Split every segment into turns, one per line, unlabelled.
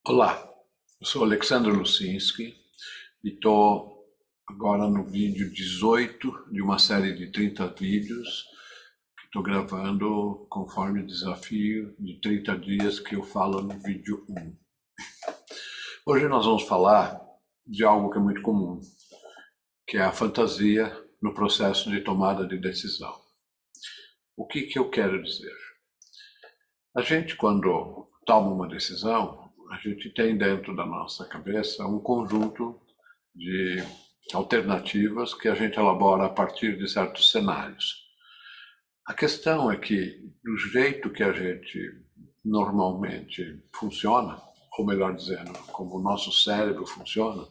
Olá, eu sou Alexandre Lucinski e estou agora no vídeo 18 de uma série de 30 vídeos que estou gravando conforme o desafio de 30 dias que eu falo no vídeo 1. Hoje nós vamos falar de algo que é muito comum, que é a fantasia no processo de tomada de decisão. O que eu quero dizer? A gente, quando toma uma decisão, a gente tem dentro da nossa cabeça um conjunto de alternativas que a gente elabora a partir de certos cenários. A questão é que, do jeito que a gente normalmente funciona, ou melhor dizendo, como o nosso cérebro funciona,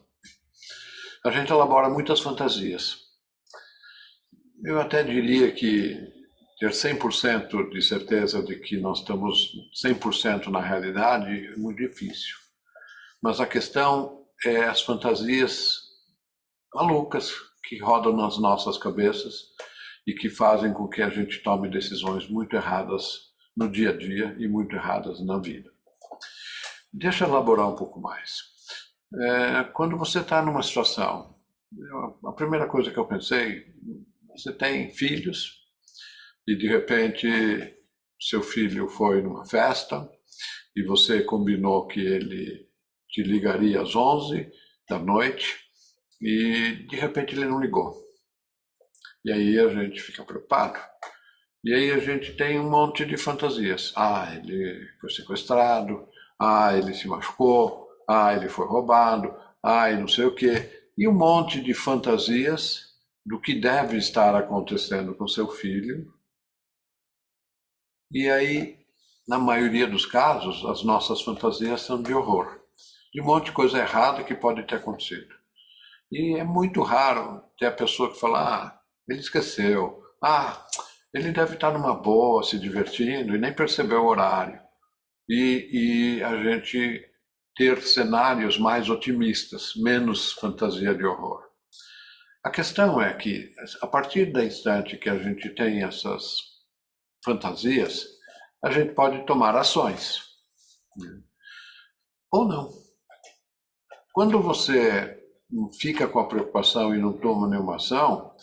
a gente elabora muitas fantasias. Eu até diria que ter 100% de certeza de que nós estamos 100% na realidade é muito difícil. Mas a questão é as fantasias malucas que rodam nas nossas cabeças e que fazem com que a gente tome decisões muito erradas no dia a dia e muito erradas na vida. Deixa eu elaborar um pouco mais. Quando você está numa situação, a primeira coisa que eu pensei, você tem filhos e de repente seu filho foi numa festa e você combinou que ele te ligaria às 11 da noite e de repente ele não ligou. E aí a gente fica preocupado. E aí a gente tem um monte de fantasias. Ah, ele foi sequestrado. Ah, ele se machucou. Ah, ele foi roubado. Ah, e não sei o quê. E um monte de fantasias do que deve estar acontecendo com seu filho. E aí, na maioria dos casos, as nossas fantasias são de horror. De um monte de coisa errada que pode ter acontecido. E é muito raro ter a pessoa que fala, ele esqueceu. Ele deve estar numa boa, se divertindo e nem percebeu o horário. E a gente ter cenários mais otimistas, menos fantasia de horror. A questão é que, a partir do instante que a gente tem essas fantasias, a gente pode tomar ações. Ou não. Quando você fica com a preocupação e não toma nenhuma ação,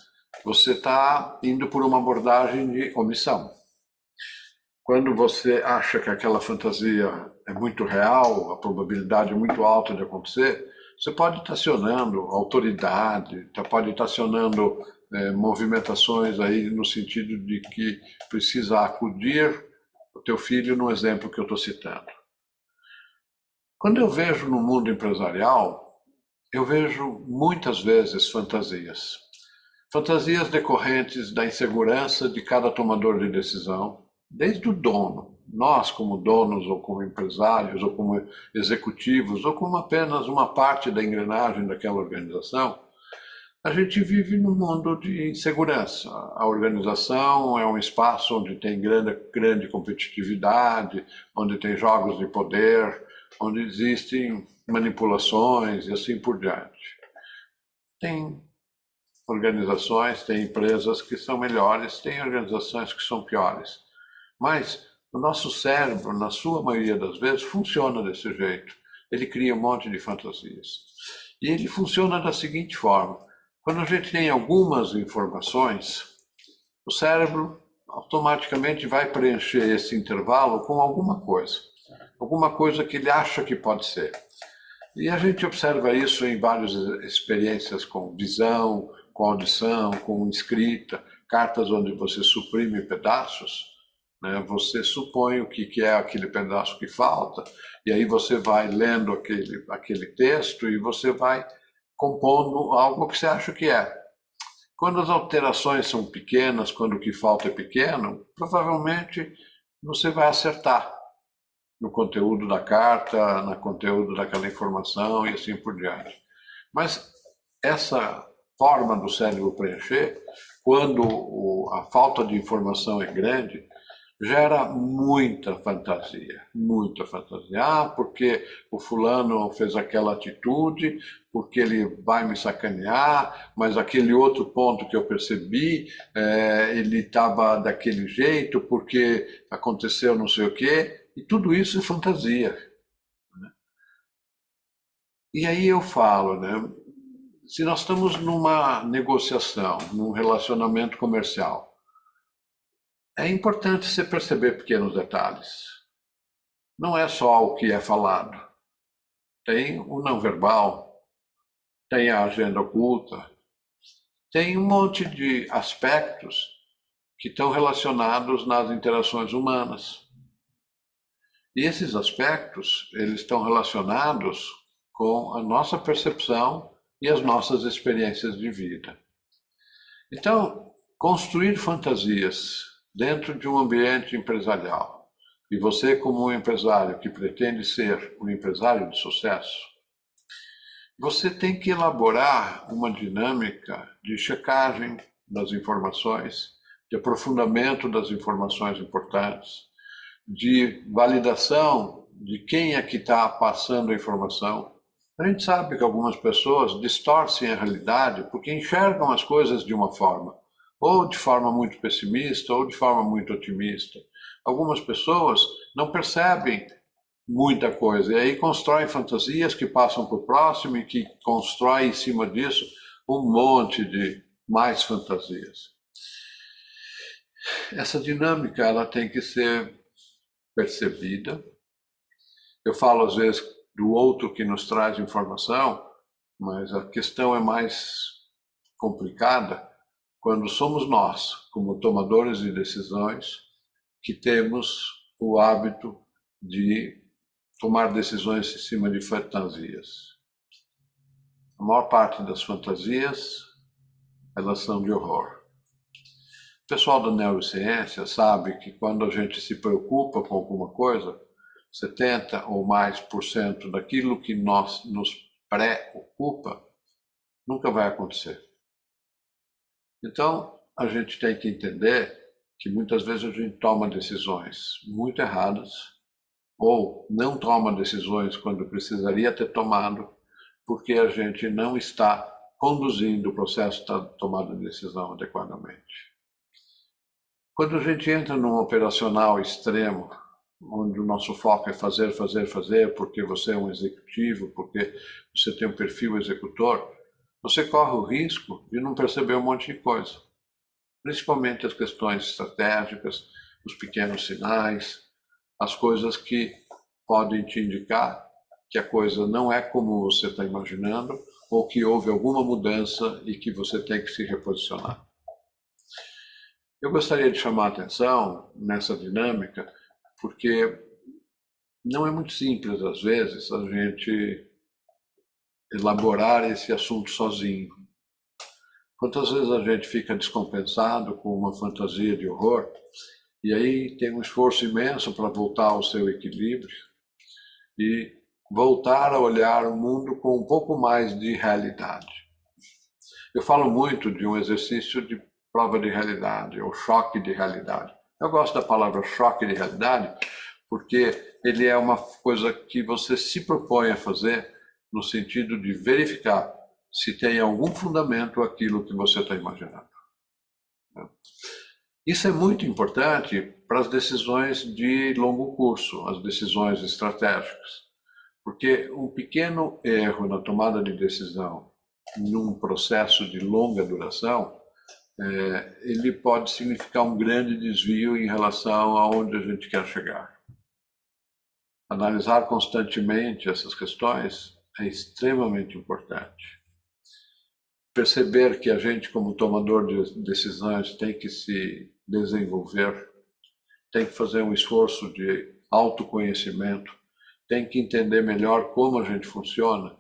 você está indo por uma abordagem de omissão. Quando você acha que aquela fantasia é muito real, a probabilidade é muito alta de acontecer, você pode estar acionando autoridade, pode estar acionando movimentações aí no sentido de que precisa acudir o teu filho no exemplo que eu estou citando. Quando eu vejo no mundo empresarial, eu vejo muitas vezes fantasias. Fantasias decorrentes da insegurança de cada tomador de decisão, desde o dono, nós como donos ou como empresários ou como executivos ou como apenas uma parte da engrenagem daquela organização, a gente vive num mundo de insegurança. A organização é um espaço onde tem grande competitividade, onde tem jogos de poder, onde existem manipulações e assim por diante. Tem organizações, tem empresas que são melhores, tem organizações que são piores. Mas o nosso cérebro, na sua maioria das vezes, funciona desse jeito. Ele cria um monte de fantasias. E ele funciona da seguinte forma: quando a gente tem algumas informações, o cérebro automaticamente vai preencher esse intervalo com alguma coisa que ele acha que pode ser. E a gente observa isso em várias experiências com visão, com audição, com escrita, cartas onde você suprime pedaços, né? Você supõe o que é aquele pedaço que falta, e aí você vai lendo aquele texto e você vai compondo algo que você acha que é. Quando as alterações são pequenas, quando o que falta é pequeno, provavelmente você vai acertar no conteúdo da carta, no conteúdo daquela informação e assim por diante. Mas essa forma do cérebro preencher, quando a falta de informação é grande, gera muita fantasia, muita fantasia. Porque o fulano fez aquela atitude, porque ele vai me sacanear, mas aquele outro ponto que eu percebi, ele estava daquele jeito, porque aconteceu não sei o quê, e tudo isso é fantasia. E aí eu falo, né? Se nós estamos numa negociação, num relacionamento comercial, é importante você perceber pequenos detalhes. Não é só o que é falado. Tem o não verbal, tem a agenda oculta, tem um monte de aspectos que estão relacionados nas interações humanas. E esses aspectos, eles estão relacionados com a nossa percepção e as nossas experiências de vida. Então, construir fantasias dentro de um ambiente empresarial, e você como um empresário que pretende ser um empresário de sucesso, você tem que elaborar uma dinâmica de checagem das informações, de aprofundamento das informações importantes, de validação de quem é que está passando a informação. A gente sabe que algumas pessoas distorcem a realidade porque enxergam as coisas de uma forma, ou de forma muito pessimista, ou de forma muito otimista. Algumas pessoas não percebem muita coisa, e aí constroem fantasias que passam para o próximo e que constroem em cima disso um monte de mais fantasias. Essa dinâmica ela tem que ser percebida. Eu falo às vezes do outro que nos traz informação, mas a questão é mais complicada quando somos nós, como tomadores de decisões, que temos o hábito de tomar decisões em cima de fantasias. A maior parte das fantasias, elas são de horror. O pessoal da neurociência sabe que quando a gente se preocupa com alguma coisa, 70 ou mais por cento daquilo que nos preocupa nunca vai acontecer. Então, a gente tem que entender que muitas vezes a gente toma decisões muito erradas ou não toma decisões quando precisaria ter tomado, porque a gente não está conduzindo o processo da tomada de decisão adequadamente. Quando a gente entra num operacional extremo, onde o nosso foco é fazer, fazer, fazer, porque você é um executivo, porque você tem um perfil executor, você corre o risco de não perceber um monte de coisa. Principalmente as questões estratégicas, os pequenos sinais, as coisas que podem te indicar que a coisa não é como você está imaginando ou que houve alguma mudança e que você tem que se reposicionar. Eu gostaria de chamar a atenção nessa dinâmica porque não é muito simples, às vezes, a gente elaborar esse assunto sozinho. Quantas vezes a gente fica descompensado com uma fantasia de horror e aí tem um esforço imenso para voltar ao seu equilíbrio e voltar a olhar o mundo com um pouco mais de realidade. Eu falo muito de um exercício de prova de realidade, ou choque de realidade. Eu gosto da palavra choque de realidade porque ele é uma coisa que você se propõe a fazer no sentido de verificar se tem algum fundamento aquilo que você está imaginando. Isso é muito importante para as decisões de longo curso, as decisões estratégicas, porque um pequeno erro na tomada de decisão num processo de longa duração, ele pode significar um grande desvio em relação aonde a gente quer chegar. Analisar constantemente essas questões é extremamente importante. Perceber que a gente, como tomador de decisões, tem que se desenvolver, tem que fazer um esforço de autoconhecimento, tem que entender melhor como a gente funciona,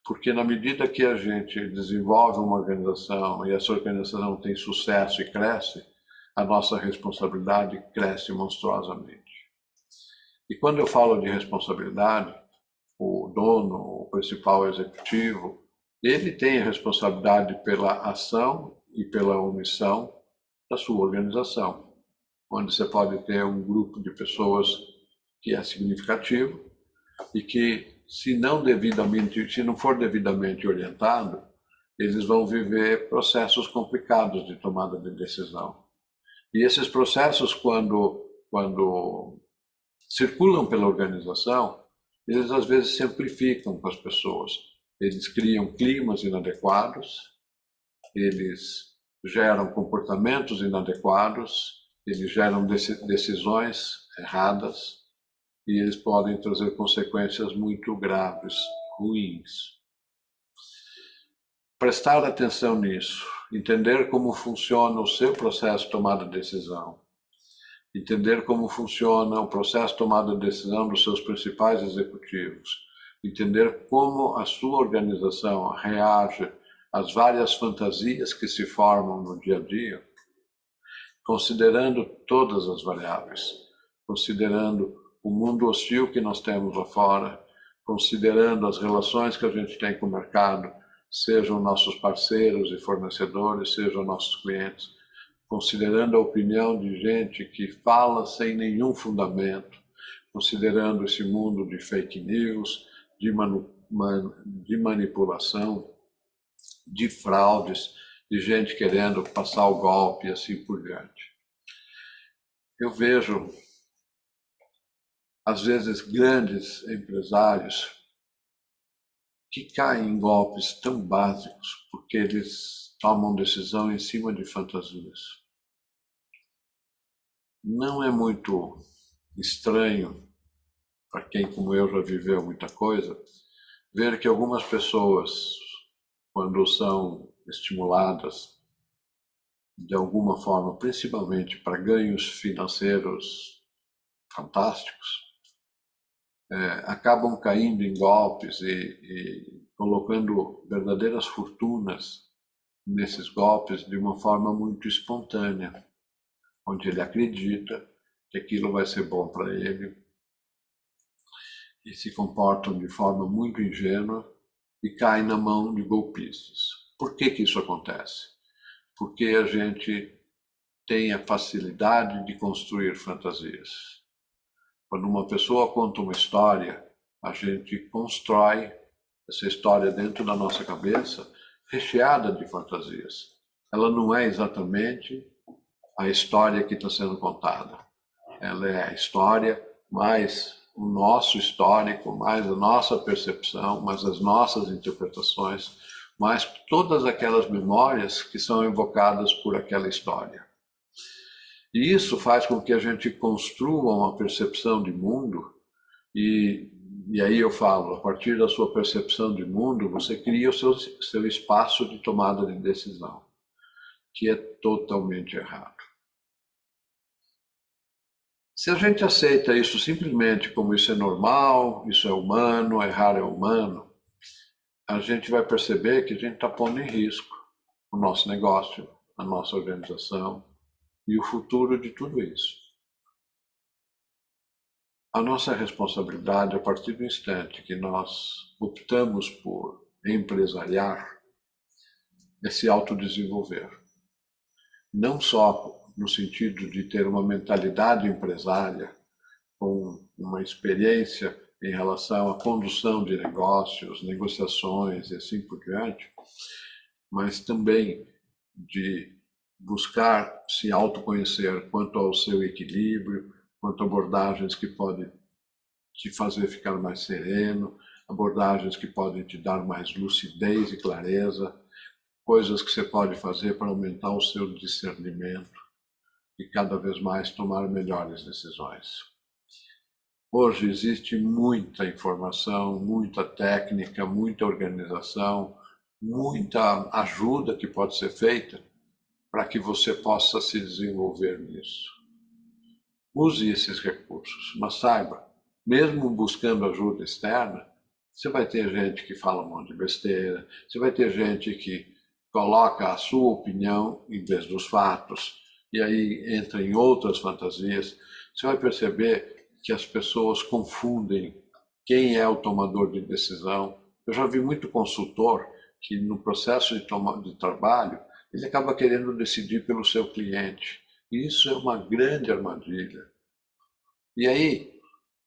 porque na medida que a gente desenvolve uma organização e essa organização tem sucesso e cresce, a nossa responsabilidade cresce monstruosamente. E quando eu falo de responsabilidade, o dono, o principal executivo, ele tem a responsabilidade pela ação e pela omissão da sua organização, onde você pode ter um grupo de pessoas que é significativo e que, se não for devidamente orientado, eles vão viver processos complicados de tomada de decisão. E esses processos, quando circulam pela organização, eles às vezes se amplificam com as pessoas. Eles criam climas inadequados, eles geram comportamentos inadequados, eles geram decisões erradas e eles podem trazer consequências muito graves, ruins. Prestar atenção nisso, entender como funciona o seu processo de tomada de decisão, entender como funciona o processo de tomada de decisão dos seus principais executivos, entender como a sua organização reage às várias fantasias que se formam no dia a dia, considerando todas as variáveis, considerando o mundo hostil que nós temos lá fora, considerando as relações que a gente tem com o mercado, sejam nossos parceiros e fornecedores, sejam nossos clientes, considerando a opinião de gente que fala sem nenhum fundamento, considerando esse mundo de fake news, de manipulação, de fraudes, de gente querendo passar o golpe e assim por diante. Eu vejo, às vezes, grandes empresários que caem em golpes tão básicos porque eles tomam decisão em cima de fantasias. Não é muito estranho, para quem como eu já viveu muita coisa, ver que algumas pessoas, quando são estimuladas de alguma forma, principalmente para ganhos financeiros fantásticos, acabam caindo em golpes e colocando verdadeiras fortunas nesses golpes de uma forma muito espontânea, onde ele acredita que aquilo vai ser bom para ele e se comportam de forma muito ingênua e caem na mão de golpistas. Por que que isso acontece? Porque a gente tem a facilidade de construir fantasias. Quando uma pessoa conta uma história, a gente constrói essa história dentro da nossa cabeça, recheada de fantasias. Ela não é exatamente a história que está sendo contada. Ela é a história mais o nosso histórico, mais a nossa percepção, mais as nossas interpretações, mais todas aquelas memórias que são evocadas por aquela história. E isso faz com que a gente construa uma percepção de mundo e aí eu falo, a partir da sua percepção de mundo, você cria o seu espaço de tomada de decisão, que é totalmente errado. Se a gente aceita isso simplesmente como isso é normal, isso é humano, errar é humano, a gente vai perceber que a gente está pondo em risco o nosso negócio, a nossa organização e o futuro de tudo isso. A nossa responsabilidade, a partir do instante que nós optamos por empresariar, é se autodesenvolver. Não só no sentido de ter uma mentalidade empresária, com uma experiência em relação à condução de negócios, negociações e assim por diante, mas também de buscar se autoconhecer quanto ao seu equilíbrio, quanto a abordagens que podem te fazer ficar mais sereno, abordagens que podem te dar mais lucidez e clareza, coisas que você pode fazer para aumentar o seu discernimento e cada vez mais tomar melhores decisões. Hoje existe muita informação, muita técnica, muita organização, muita ajuda que pode ser feita para que você possa se desenvolver nisso. Use esses recursos, mas saiba, mesmo buscando ajuda externa, você vai ter gente que fala um monte de besteira, você vai ter gente que coloca a sua opinião em vez dos fatos, e aí entra em outras fantasias. Você vai perceber que as pessoas confundem quem é o tomador de decisão. Eu já vi muito consultor que no processo de trabalho, ele acaba querendo decidir pelo seu cliente. E isso é uma grande armadilha. E aí,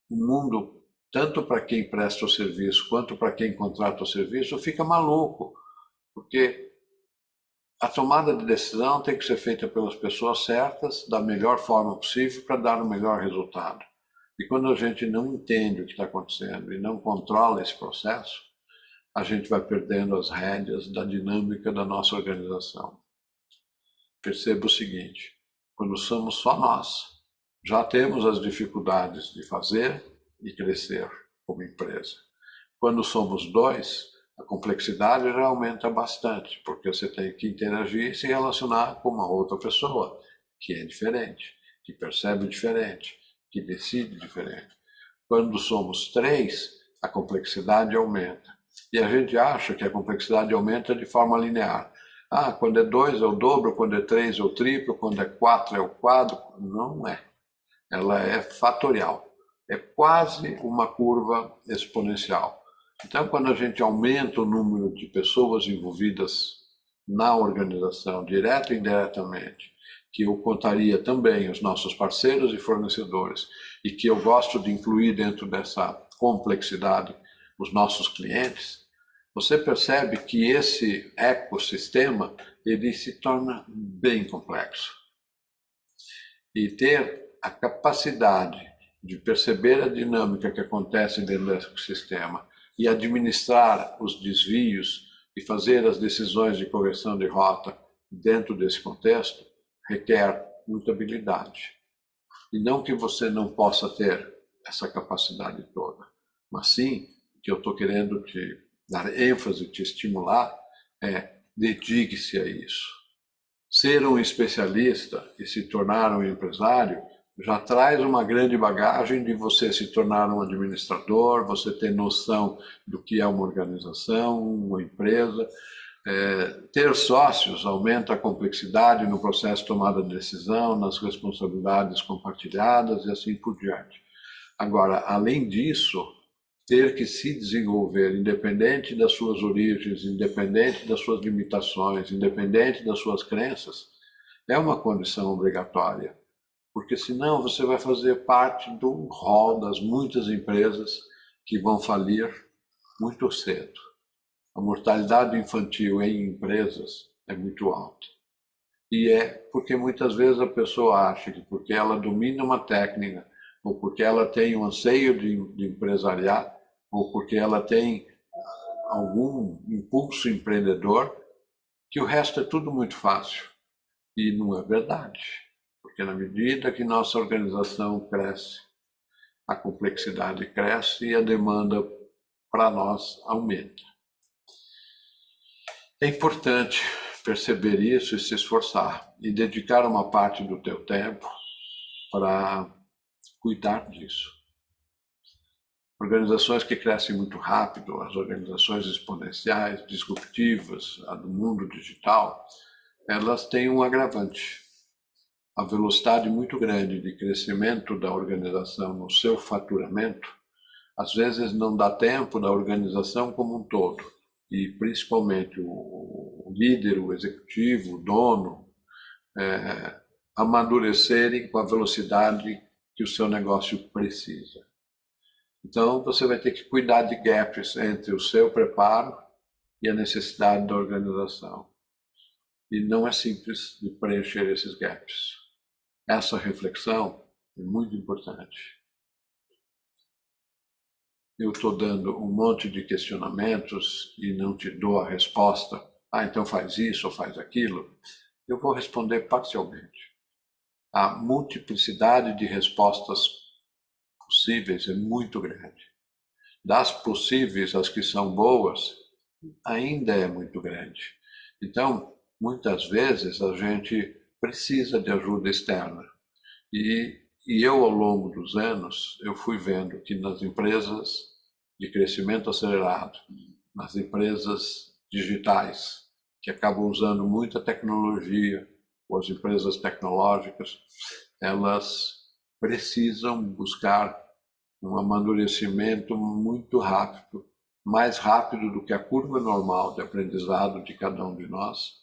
o mundo, tanto para quem presta o serviço quanto para quem contrata o serviço, fica maluco, porque a tomada de decisão tem que ser feita pelas pessoas certas, da melhor forma possível, para dar o melhor resultado. E quando a gente não entende o que está acontecendo e não controla esse processo, a gente vai perdendo as rédeas da dinâmica da nossa organização. Perceba o seguinte, quando somos só nós, já temos as dificuldades de fazer e crescer como empresa. Quando somos dois, a complexidade já aumenta bastante, porque você tem que interagir e se relacionar com uma outra pessoa, que é diferente, que percebe diferente, que decide diferente. Quando somos três, a complexidade aumenta. E a gente acha que a complexidade aumenta de forma linear. Ah, quando é 2 é o dobro, quando é 3 é o triplo, quando é 4 é o quádruplo. Não é. Ela é fatorial. É quase uma curva exponencial. Então, quando a gente aumenta o número de pessoas envolvidas na organização, direta e indiretamente, que eu contaria também os nossos parceiros e fornecedores, e que eu gosto de incluir dentro dessa complexidade os nossos clientes, você percebe que esse ecossistema ele se torna bem complexo. E ter a capacidade de perceber a dinâmica que acontece dentro desse ecossistema e administrar os desvios e fazer as decisões de correção de rota dentro desse contexto requer muita habilidade. E não que você não possa ter essa capacidade toda, mas sim que eu estou querendo te dar ênfase, te estimular, dedique-se a isso. Ser um especialista e se tornar um empresário já traz uma grande bagagem de você se tornar um administrador, você ter noção do que é uma organização, uma empresa. Ter sócios aumenta a complexidade no processo de tomada de decisão, nas responsabilidades compartilhadas e assim por diante. Agora, além disso, ter que se desenvolver, independente das suas origens, independente das suas limitações, independente das suas crenças, é uma condição obrigatória, porque senão você vai fazer parte do rol das muitas empresas que vão falir muito cedo. A mortalidade infantil em empresas é muito alta. E é porque muitas vezes a pessoa acha que porque ela domina uma técnica, ou porque ela tem um anseio de empresariar, ou porque ela tem algum impulso empreendedor, que o resto é tudo muito fácil. E não é verdade. Porque na medida que nossa organização cresce, a complexidade cresce e a demanda para nós aumenta. É importante perceber isso e se esforçar e dedicar uma parte do teu tempo para cuidar disso. Organizações que crescem muito rápido, as organizações exponenciais, disruptivas, a do mundo digital, elas têm um agravante. A velocidade muito grande de crescimento da organização no seu faturamento, às vezes não dá tempo da organização como um todo, e principalmente o líder, o executivo, o dono, amadurecerem com a velocidade que o seu negócio precisa. Então, você vai ter que cuidar de gaps entre o seu preparo e a necessidade da organização. E não é simples de preencher esses gaps. Essa reflexão é muito importante. Eu estou dando um monte de questionamentos e não te dou a resposta. Ah, então faz isso ou faz aquilo. Eu vou responder parcialmente. A multiplicidade de respostas possíveis é muito grande. Das possíveis, as que são boas, ainda é muito grande. Então, muitas vezes a gente precisa de ajuda externa. E eu, ao longo dos anos, eu fui vendo que nas empresas de crescimento acelerado, nas empresas digitais, que acabam usando muita tecnologia, ou as empresas tecnológicas, elas precisam buscar um amadurecimento muito rápido, mais rápido do que a curva normal de aprendizado de cada um de nós,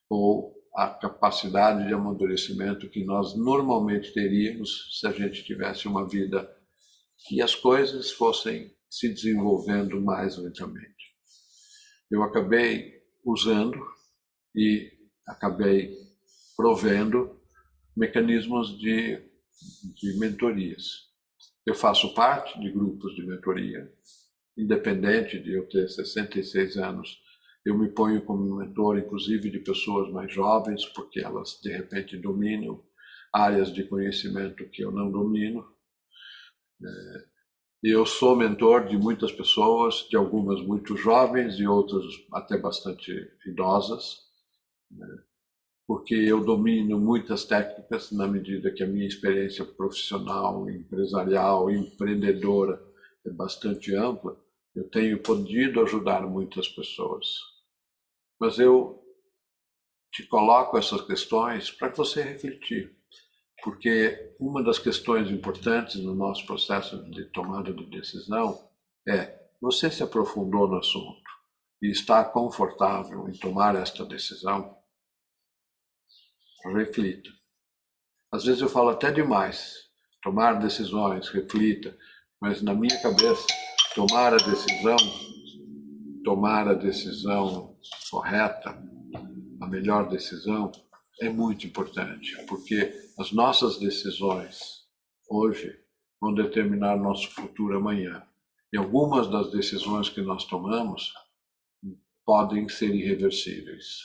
ou a capacidade de amadurecimento que nós normalmente teríamos se a gente tivesse uma vida que as coisas fossem se desenvolvendo mais lentamente. Eu acabei usando e acabei provendo mecanismos de mentorias. Eu faço parte de grupos de mentoria independente de eu ter 66 anos, eu me ponho como mentor, inclusive, de pessoas mais jovens, porque elas, de repente, dominam áreas de conhecimento que eu não domino. E eu sou mentor de muitas pessoas, de algumas muito jovens e outras até bastante idosas, porque eu domino muitas técnicas na medida que a minha experiência profissional, empresarial, empreendedora é bastante ampla. Eu tenho podido ajudar muitas pessoas. Mas eu te coloco essas questões para você refletir, porque uma das questões importantes no nosso processo de tomada de decisão é: você se aprofundou no assunto e está confortável em tomar esta decisão? Reflita. Às vezes eu falo até demais. Tomar decisões, reflita, mas na minha cabeça, tomar a decisão correta, a melhor decisão, é muito importante, porque as nossas decisões hoje vão determinar nosso futuro amanhã. E algumas das decisões que nós tomamos podem ser irreversíveis.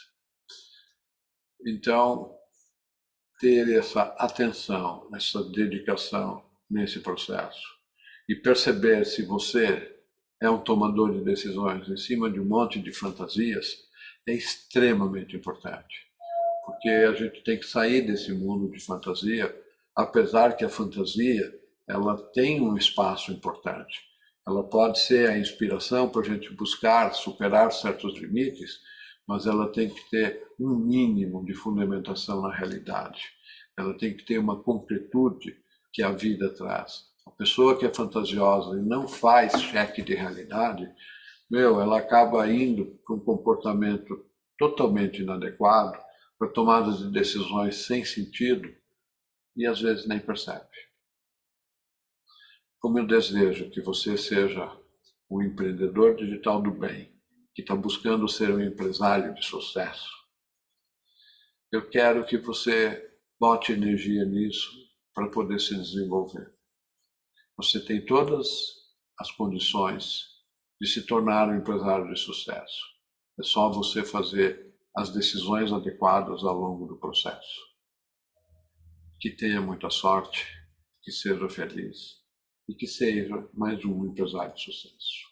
Então, ter essa atenção, essa dedicação nesse processo e perceber se você é um tomador de decisões em cima de um monte de fantasias é extremamente importante, porque a gente tem que sair desse mundo de fantasia, apesar que a fantasia ela tem um espaço importante. Ela pode ser a inspiração para a gente buscar superar certos limites, mas ela tem que ter um mínimo de fundamentação na realidade. Ela tem que ter uma concretude que a vida traz. A pessoa que é fantasiosa e não faz cheque de realidade, ela acaba indo para um comportamento totalmente inadequado, para tomadas de decisões sem sentido e às vezes nem percebe. Como eu desejo que você seja um empreendedor digital do bem, que está buscando ser um empresário de sucesso, eu quero que você bote energia nisso para poder se desenvolver. Você tem todas as condições de se tornar um empresário de sucesso. É só você fazer as decisões adequadas ao longo do processo. Que tenha muita sorte, que seja feliz e que seja mais um empresário de sucesso.